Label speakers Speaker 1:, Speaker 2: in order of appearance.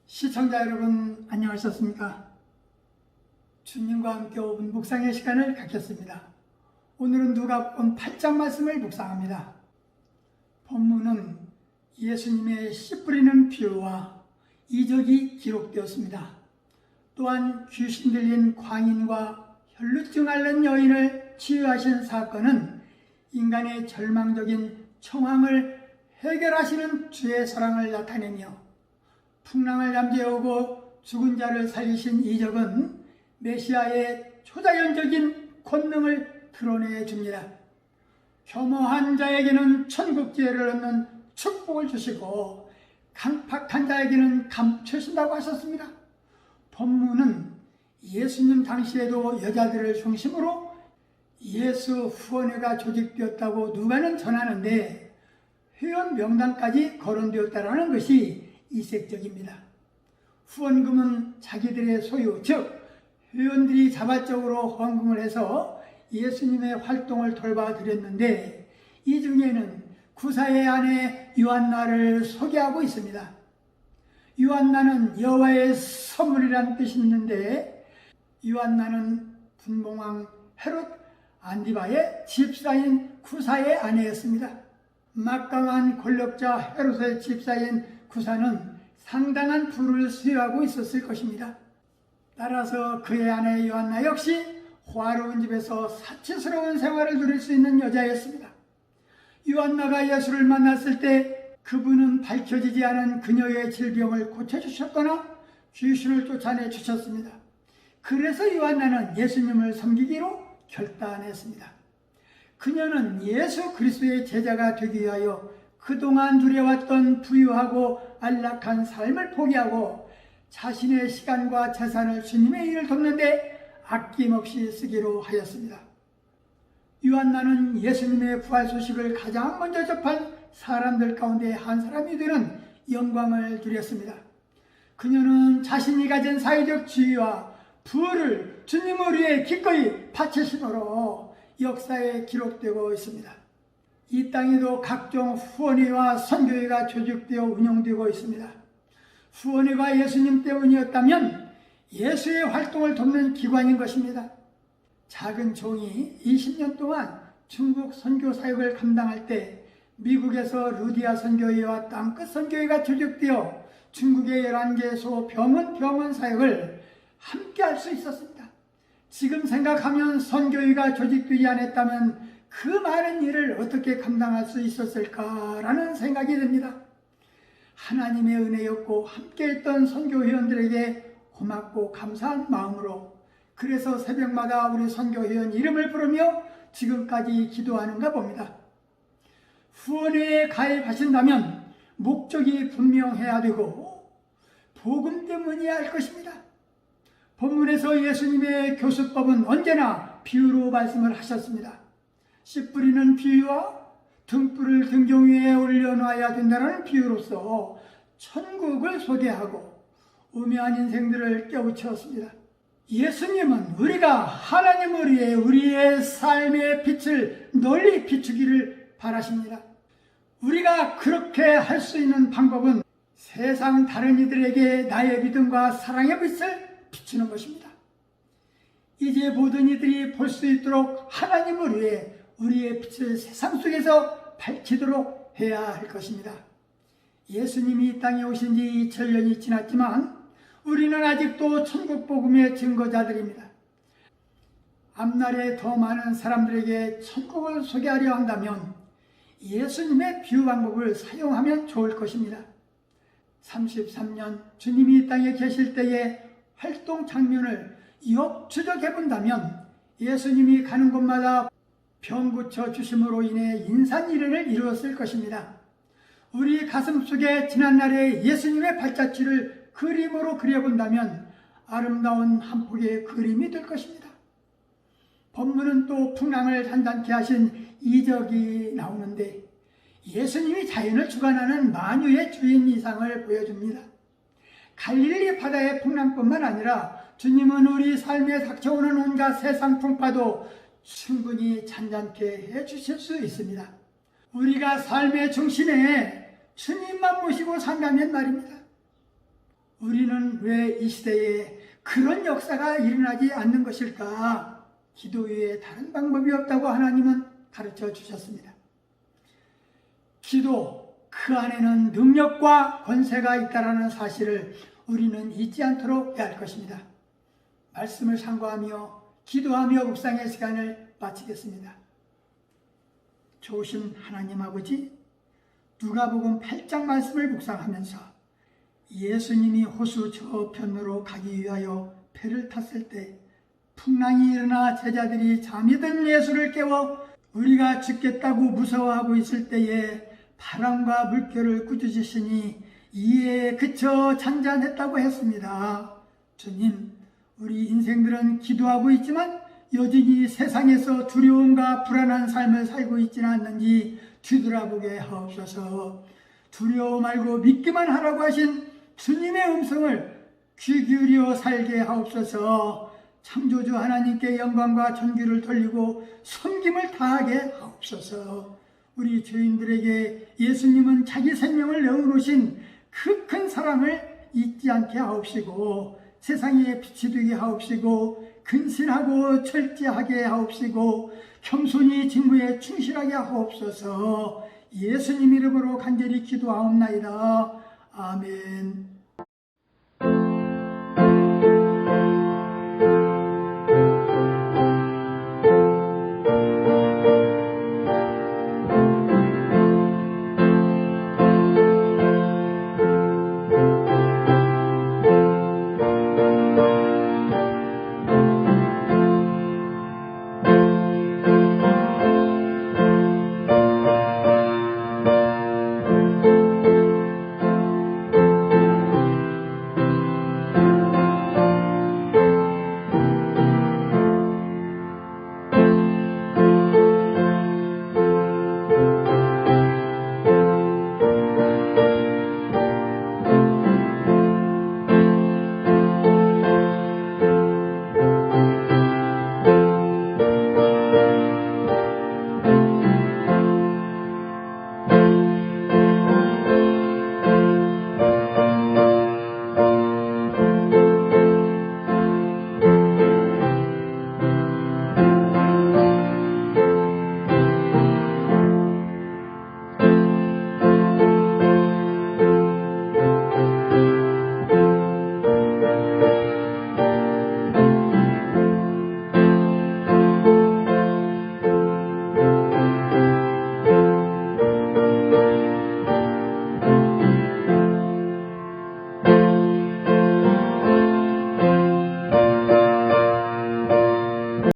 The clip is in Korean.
Speaker 1: 시청자 여러분 안녕하셨습니까? 주님과 함께 5분 묵상의 시간을 갖겠습니다. 오늘은 누가복음 8장 말씀을 묵상합니다. 본문은 예수님의 씨 뿌리는 비유와 이적이 기록되었습니다. 또한 귀신 들린 광인과 혈루증 앓는 여인을 치유하신 사건은 인간의 절망적인 청황을 해결하시는 주의 사랑을 나타내며 풍랑을 잠재우고 죽은 자를 살리신 이적은 메시아의 초자연적인 권능을 드러내 줍니다. 겸허한 자에게는 천국 기회를 얻는 축복을 주시고 강팍한 자에게는 감추신다고 하셨습니다. 본문은 예수님 당시에도 여자들을 중심으로 예수 후원회가 조직되었다고 누가는 전하는데 회원 명단까지 거론되었다는 것이 이색적입니다. 후원금은 자기들의 소유, 즉 회원들이 자발적으로 헌금을 해서 예수님의 활동을 돌봐드렸는데 이 중에는 구사의 아내 요한나를 소개하고 있습니다. 요한나는 여호와의 선물이란 뜻이 있는데 요한나는 분봉왕 헤롯 안디바의 집사인 구사의 아내였습니다. 막강한 권력자 헤롯의 집사인 구사는 상당한 부를 수여하고 있었을 것입니다. 따라서 그의 아내 요한나 역시 호화로운 집에서 사치스러운 생활을 누릴 수 있는 여자였습니다. 요한나가 예수를 만났을 때 그분은 밝혀지지 않은 그녀의 질병을 고쳐주셨거나 귀신을 쫓아내 주셨습니다. 그래서 요한나는 예수님을 섬기기로 결단했습니다. 그녀는 예수 그리스도의 제자가 되기 위하여 그동안 누려왔던 부유하고 안락한 삶을 포기하고 자신의 시간과 재산을 주님의 일을 돕는데 아낌없이 쓰기로 하였습니다. 요한나는 예수님의 부활 소식을 가장 먼저 접한 사람들 가운데 한 사람이 되는 영광을 누렸습니다. 그녀는 자신이 가진 사회적 지위와 부를 주님을 위해 기꺼이 바치심으로 역사에 기록되고 있습니다. 이 땅에도 각종 후원회와 선교회가 조직되어 운영되고 있습니다. 후원회가 예수님 때문이었다면 예수의 활동을 돕는 기관인 것입니다. 작은 종이 20년 동안 중국 선교 사역을 감당할 때 미국에서 루디아 선교회와 땅끝 선교회가 조직되어 중국의 11개소 병원 사역을 함께 할 수 있었습니다. 지금 생각하면 선교회가 조직되지 않았다면 그 많은 일을 어떻게 감당할 수 있었을까라는 생각이 듭니다. 하나님의 은혜였고 함께했던 선교회원들에게 고맙고 감사한 마음으로 그래서 새벽마다 우리 선교회원 이름을 부르며 지금까지 기도하는가 봅니다. 후원회에 가입하신다면 목적이 분명해야 되고 복음 때문이어야 할 것입니다. 본문에서 예수님의 교수법은 언제나 비유로 말씀을 하셨습니다. 씨 뿌리는 비유와 등불을 등경 위에 올려놔야 된다는 비유로서 천국을 소개하고 우매한 인생들을 깨우쳤습니다. 예수님은 우리가 하나님을 위해 우리의 삶의 빛을 널리 비추기를 바라십니다. 우리가 그렇게 할 수 있는 방법은 세상 다른 이들에게 나의 믿음과 사랑의 빛을 비추는 것입니다. 이제 모든 이들이 볼 수 있도록 하나님을 위해 우리의 빛을 세상 속에서 밝히도록 해야 할 것입니다. 예수님이 이 땅에 오신 지 2000년이 지났지만 우리는 아직도 천국 복음의 증거자들입니다. 앞날에 더 많은 사람들에게 천국을 소개하려 한다면 예수님의 비유 방법을 사용하면 좋을 것입니다. 33년 주님이 이 땅에 계실 때의 활동 장면을 역추적해 본다면 예수님이 가는 곳마다 병 고쳐 주심으로 인해 인산이론을 이루었을 것입니다. 우리 가슴 속에 지난날의 예수님의 발자취를 그림으로 그려본다면 아름다운 한 폭의 그림이 될 것입니다. 본문은 또 풍랑을 잔잔케 하신 이적이 나오는데 예수님이 자연을 주관하는 만유의 주인 이상을 보여줍니다. 갈릴리 바다의 풍랑뿐만 아니라 주님은 우리 삶에 닥쳐오는 온갖 세상 풍파도 충분히 잔잔케 해주실 수 있습니다. 우리가 삶의 중심에 주님만 모시고 산다면 말입니다. 우리는 왜 이 시대에 그런 역사가 일어나지 않는 것일까? 기도 외에 다른 방법이 없다고 하나님은 가르쳐 주셨습니다. 기도, 그 안에는 능력과 권세가 있다는 사실을 우리는 잊지 않도록 해야 할 것입니다. 말씀을 상고하며 기도하며 묵상의 시간을 마치겠습니다. 좋으신 하나님 아버지, 누가복음 8장 말씀을 묵상하면서 예수님이 호수 저편으로 가기 위하여 배를 탔을 때 풍랑이 일어나 제자들이 잠이 든 예수를 깨워 우리가 죽겠다고 무서워하고 있을 때에 바람과 물결을 꾸짖으시니 이에 그쳐 잔잔했다고 했습니다. 주님, 우리 인생들은 기도하고 있지만 여전히 세상에서 두려움과 불안한 삶을 살고 있지는 않는지 뒤돌아보게 하옵소서. 두려워 말고 믿기만 하라고 하신 주님의 음성을 귀 기울여 살게 하옵소서. 창조주 하나님께 영광과 존귀를 돌리고 섬김을 다하게 하옵소서. 우리 죄인들에게 예수님은 자기 생명을 내어놓으신 그 큰 사랑을 잊지 않게 하옵시고 세상에 빛이 되게 하옵시고 근신하고 철저하게 하옵시고 겸손히 직무에 충실하게 하옵소서. 예수님 이름으로 간절히 기도하옵나이다. 아멘.